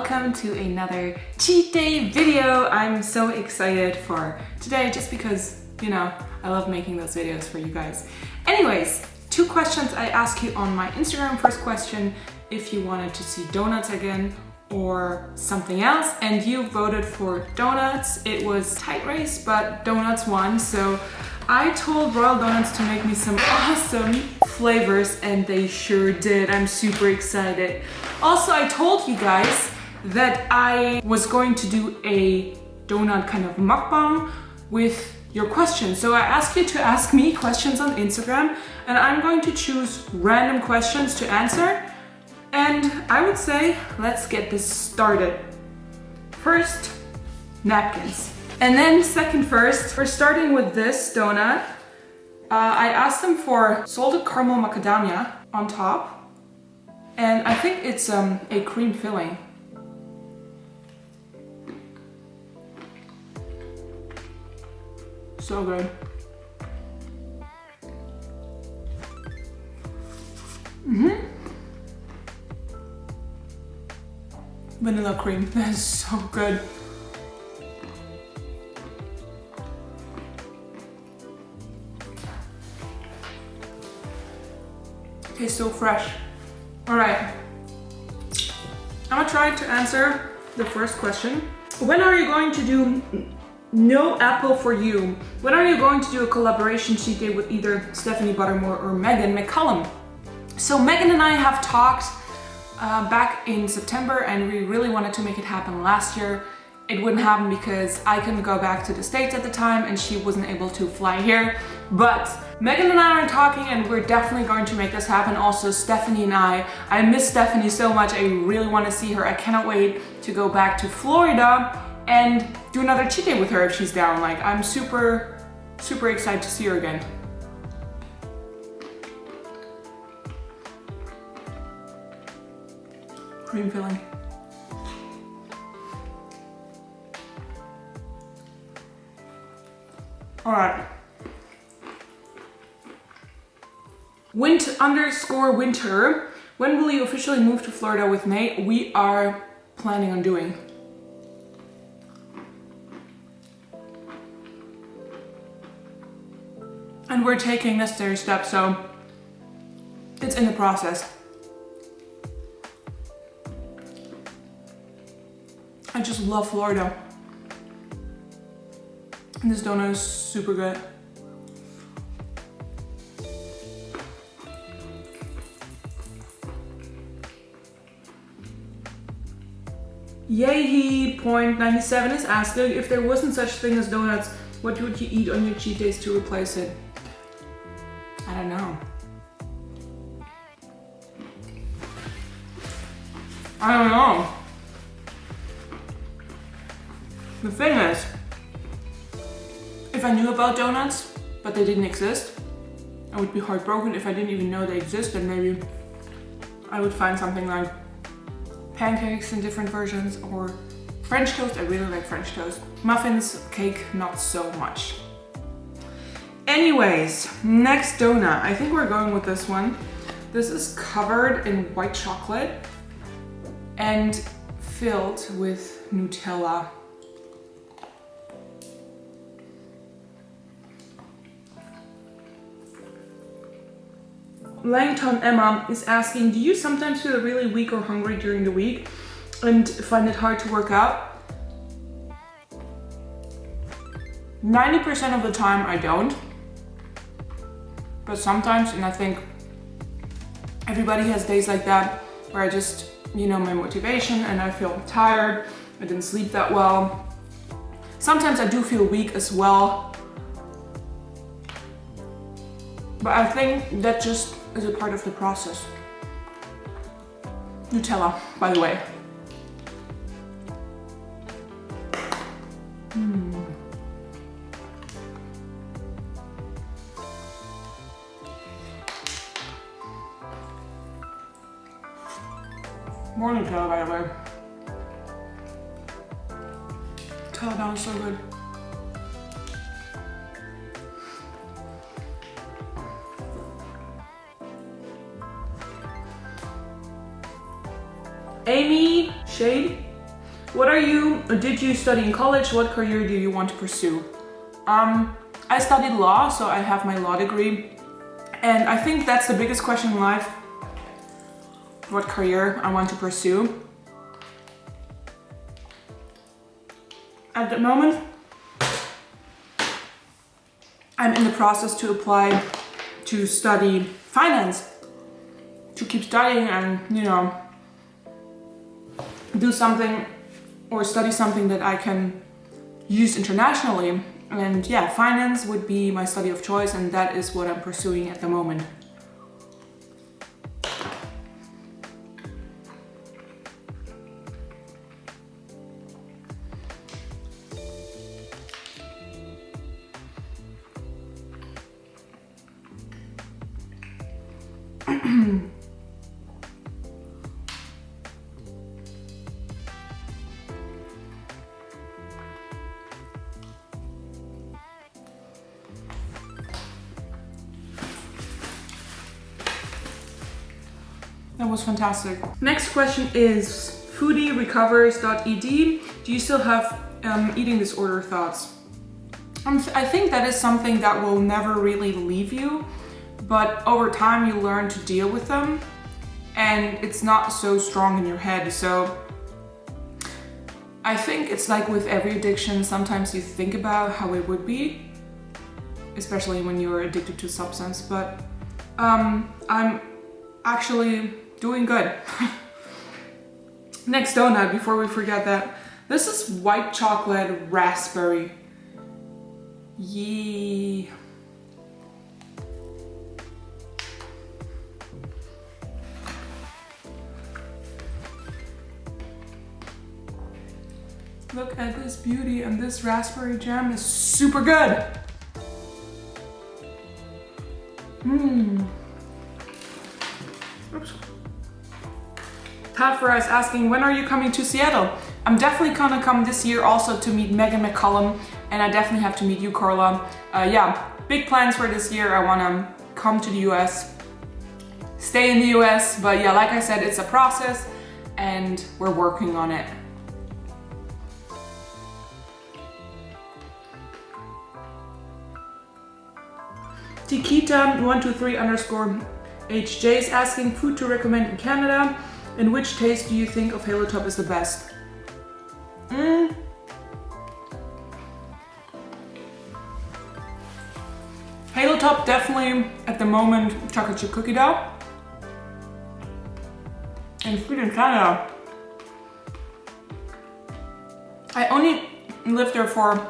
welcome to another cheat day video. I'm so excited for today just because, you know, I love making those videos for you guys. Anyways, two questions I asked you on my Instagram. First question, if you wanted to see donuts again or something else, and you voted for donuts. It was a tight race, but donuts won. So I told Royal Donuts to make me some awesome flavors, and they sure did. I'm super excited. Also, I told you guys that I was going to do a donut kind of mukbang with your questions. So I asked you to ask me questions on Instagram, and I'm going to choose random questions to answer. And I would say, let's get this started. First, napkins. And then second first, we're starting with this donut. I asked them for salted caramel macadamia on top. And I think it's a cream filling. So good. Vanilla cream, that is so good. Tastes so fresh. All right, I'm gonna try to answer the first question. When are you going to do No Apple for You? When are you going to do a collaboration cheat day with either Stephanie Buttermore or Megan McCullum? So Megan and I have talked back in September, and we really wanted to make it happen last year. It wouldn't happen because I couldn't go back to the States at the time and she wasn't able to fly here. But Megan and I are talking, and we're definitely going to make this happen. Also, Stephanie and I miss Stephanie so much. I really want to see her. I cannot wait to go back to Florida and do another cheat day with her if she's down. Like, I'm super, super excited to see her again. Cream filling. All right. Wint_winter. When will you officially move to Florida with Nate? We are planning on doing. And we're taking necessary steps, so it's in the process. I just love Florida. And this donut is super good. Yehi.97 is asking, if there wasn't such thing as donuts, what would you eat on your cheat days to replace it? I don't know. I don't know. The thing is, if I knew about donuts, but they didn't exist, I would be heartbroken. If I didn't even know they exist, then maybe I would find something like pancakes in different versions, or French toast. I really like French toast. Muffins, cake, not so much. Anyways, next donut. I think we're going with this one. This is covered in white chocolate and filled with Nutella. Langton Emma is asking, do you sometimes feel really weak or hungry during the week and find it hard to work out? 90% of the time I don't. But sometimes, and I think everybody has days like that, where I just, you know, my motivation and I feel tired, I didn't sleep that well. Sometimes I do feel weak as well. But I think that just is a part of the process. Nutella, by the way. More Nutella, by the way. Nutella down is so good. Amy Shade Did you study in college? What career do you want to pursue? I studied law, so I have my law degree. And I think that's the biggest question in life. What career I want to pursue. At the moment, I'm in the process to apply to study finance. To keep studying and, you know, do something or study something that I can use internationally. And yeah, finance would be my study of choice, and that is what I'm pursuing at the moment. That was fantastic. Next question is foodierecovers.ed. Do you still have eating disorder thoughts? I think that is something that will never really leave you, but over time you learn to deal with them and it's not so strong in your head. So I think it's like with every addiction, sometimes you think about how it would be, especially when you're addicted to a substance, but I'm actually doing good. Next donut, before we forget that. This is white chocolate raspberry. Yee. Look at this beauty, and this raspberry jam is super good. Oops. Todd is asking, when are you coming to Seattle? I'm definitely gonna come this year also to meet Megan McCollum, and I definitely have to meet you, Carla. Yeah, big plans for this year. I wanna come to the US, stay in the US, but yeah, like I said, it's a process and we're working on it. Tikita123_HJ is asking, food to recommend in Canada. In which taste do you think of Halo Top is the best? Halo Top definitely at the moment chocolate chip cookie dough. And food in Canada. I only lived there for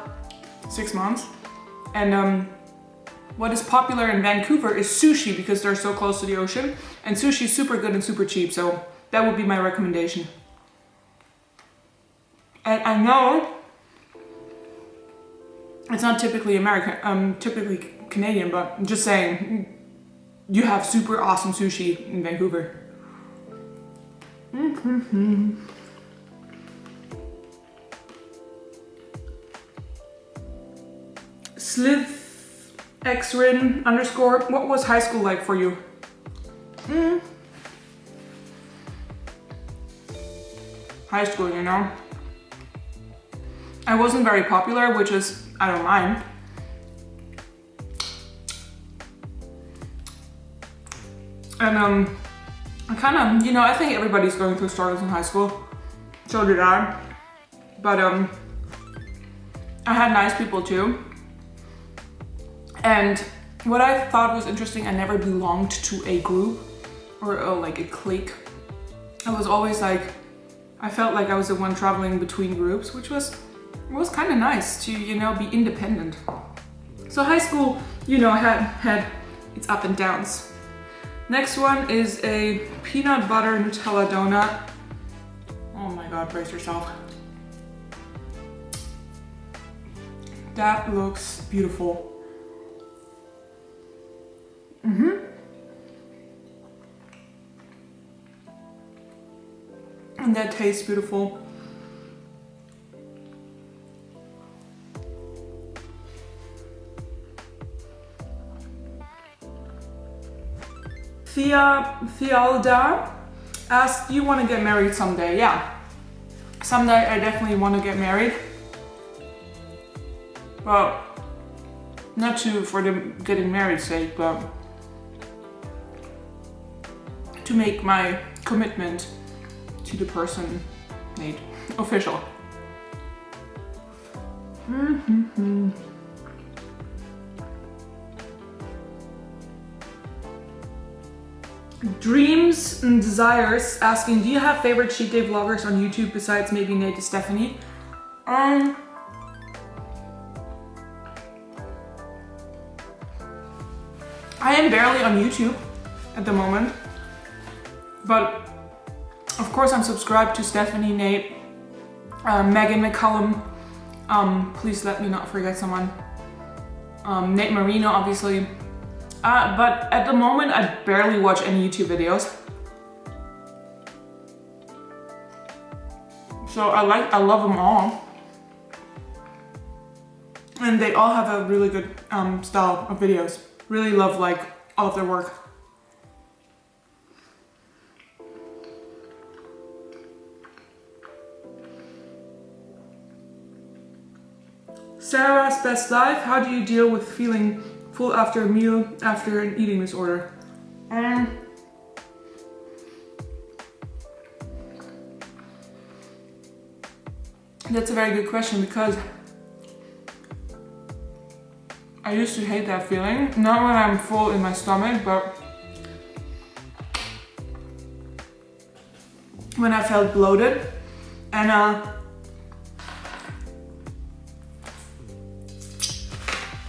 6 months, and what is popular in Vancouver is sushi because they're so close to the ocean, and sushi is super good and super cheap, so that would be my recommendation. And I know it's not typically American, typically Canadian, but I'm just saying, you have super awesome sushi in Vancouver. SlithXrin_, what was high school like for you? High school, you know? I wasn't very popular, which is, I don't mind. And I kind of, you know, I think everybody's going through struggles in high school. So did I. But I had nice people too. And what I thought was interesting, I never belonged to a group or like a clique. I was always like, I felt like I was the one traveling between groups, which was kind of nice to, you know, be independent. So high school, you know, had its up and downs. Next one is a peanut butter Nutella donut. Oh my God, brace yourself. That looks beautiful. And that tastes beautiful. Thealda asked, do you want to get married someday? Yeah. someday I definitely want to get married. But not for the getting married sake, but to make my commitment to the person, Nate, official. Dreams and Desires asking, do you have favorite cheat day vloggers on YouTube besides maybe Nate and Stephanie? I am barely on YouTube at the moment, but of course I'm subscribed to Stephanie, Nate, Megan McCullum, please let me not forget someone, Nate Marino obviously, but at the moment I barely watch any YouTube videos. So I love them all. And they all have a really good style of videos. Really love like all of their work. Sarah's best life. How do you deal with feeling full after a meal after an eating disorder? That's a very good question because I used to hate that feeling. Not when I'm full in my stomach, but when I felt bloated. And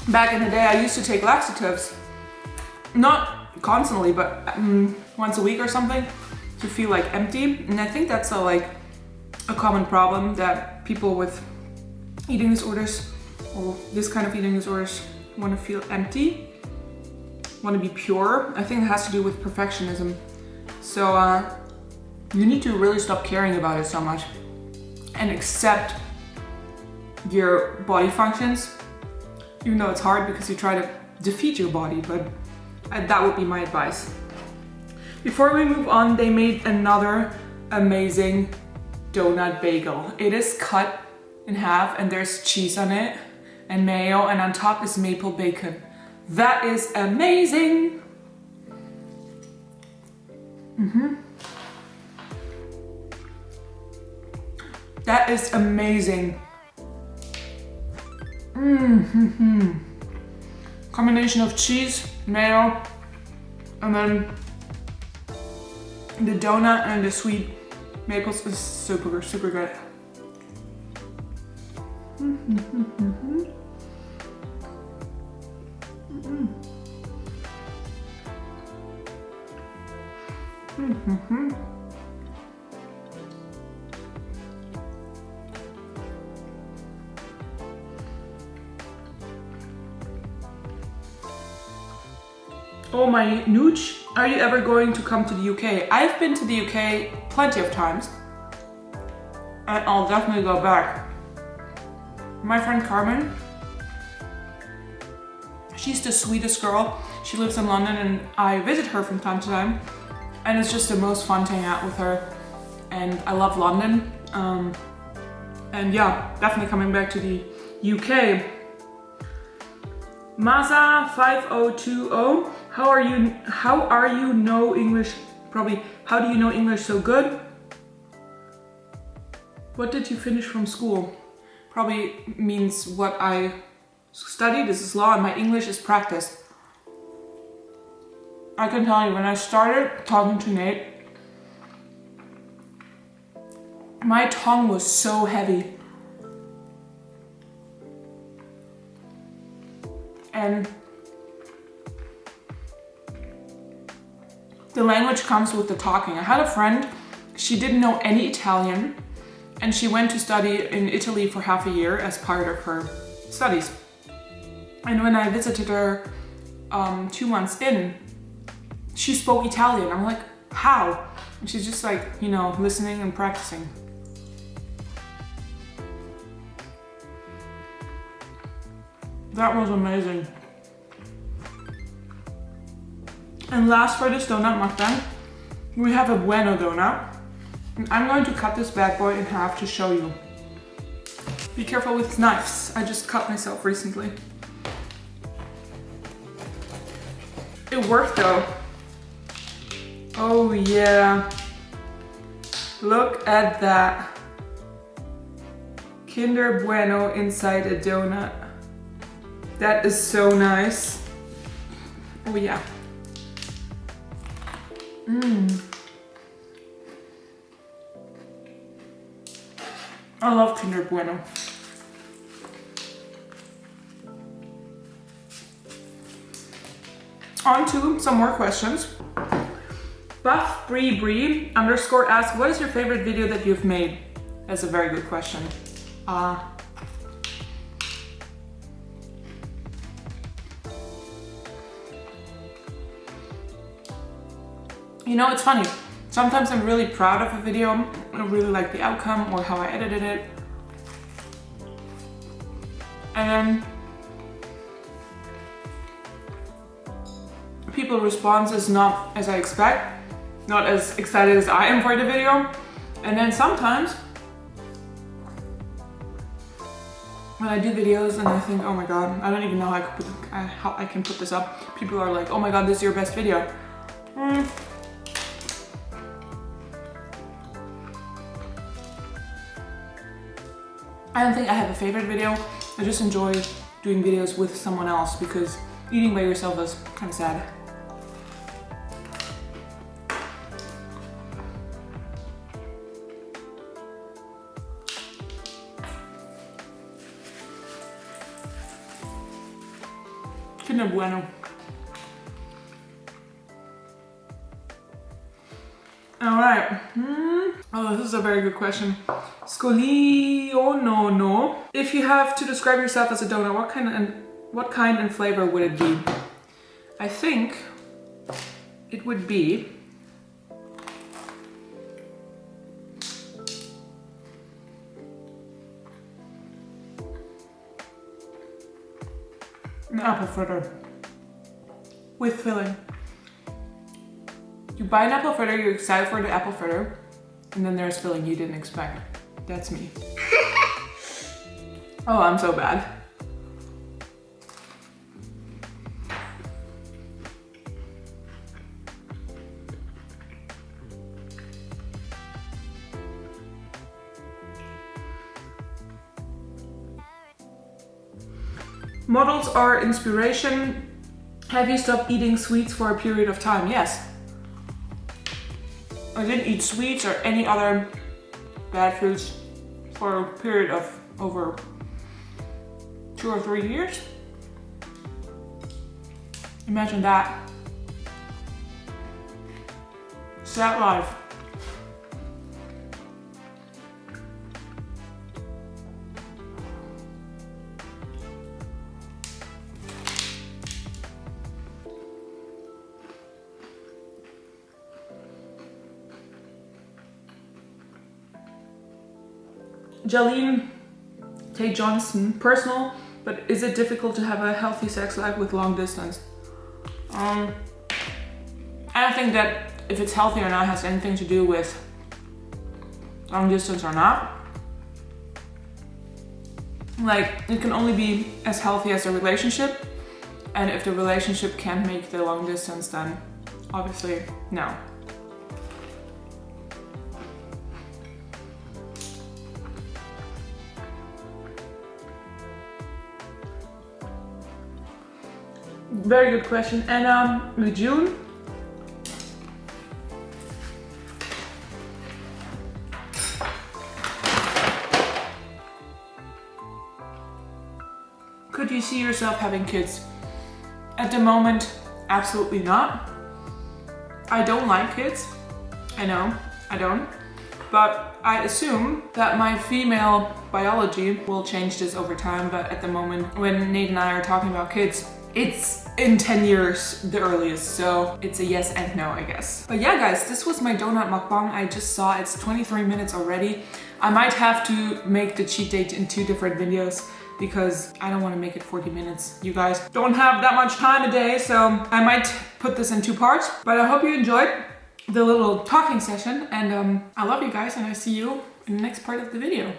back in the day I used to take laxatives. Not constantly, but once a week or something to feel like empty. And I think that's a common problem that people with eating disorders or this kind of eating disorders want to feel empty, want to be pure. I think it has to do with perfectionism. So you need to really stop caring about it so much and accept your body functions, even though it's hard because you try to defeat your body, but that would be my advice. Before we move on, they made another amazing donut bagel. It is cut in half and there's cheese on it and mayo, and on top is maple bacon. That is amazing. That is amazing. Combination of cheese, mayo, and then the donut and the sweet maples is super, super good. Oh my nooch, are you ever going to come to the UK? I've been to the UK plenty of times and I'll definitely go back. My friend Carmen, she's the sweetest girl. She lives in London and I visit her from time to time and it's just the most fun to hang out with her, and I love London. And yeah, definitely coming back to the UK. Masa5020, how are you know English? Probably, how do you know English so good? What did you finish from school? Probably means what I studied. This is law and my English is practice. I can tell you, when I started talking to Nate, my tongue was so heavy. And the language comes with the talking. I had a friend, she didn't know any Italian, and she went to study in Italy for half a year as part of her studies. And when I visited her 2 months in, she spoke Italian. I'm like, how? And she's just like, you know, listening and practicing. That was amazing. And last for this donut mukbang, we have a bueno donut. I'm going to cut this bad boy in half to show you. Be careful with knives. I just cut myself recently. It worked though. Oh yeah. Look at that. Kinder Bueno inside a donut. That is so nice. Oh yeah. I love Kinder Bueno. On to some more questions. Buff Bree Bree _ asks, what is your favorite video that you've made? That's a very good question. You know, it's funny. Sometimes I'm really proud of a video. I really like the outcome or how I edited it. And then people's response is not as I expect, not as excited as I am for the video. And then sometimes when I do videos and I think, oh my god, I don't even know how I can put this up. People are like, oh my god, this is your best video. I don't think I have a favorite video. I just enjoy doing videos with someone else because eating by yourself is kind of sad. Kinder Bueno. Alright. Oh, this is a very good question. Scolionono. If you have to describe yourself as a donut, what kind and flavor would it be? I think it would be an apple fritter with filling. You buy an apple fritter, you're excited for the apple fritter, and then there's filling you didn't expect. That's me. Oh, I'm so bad. Models are inspiration. Have you stopped eating sweets for a period of time? Yes. I didn't eat sweets or any other bad foods for a period of over 2 or 3 years. Imagine that. Sad life. Jalene Tay Johnson, personal, but is it difficult to have a healthy sex life with long distance? I don't think that if it's healthy or not has anything to do with long distance or not. Like, it can only be as healthy as a relationship, and if the relationship can't make the long distance, then obviously no. Very good question. And with June, could you see yourself having kids? At the moment, absolutely not. I don't like kids. I know, I don't. But I assume that my female biology will change this over time. But at the moment, when Nate and I are talking about kids, it's in 10 years the earliest, so it's a yes and no, I guess. But yeah guys, this was my donut mukbang. I just saw it's 23 minutes already. I might have to make the cheat day in 2 different videos because I don't want to make it 40 minutes. You guys don't have that much time a day, so I might put this in 2 parts. But I hope you enjoyed. the little talking session, and I love you guys, and I see you in the next part of the video.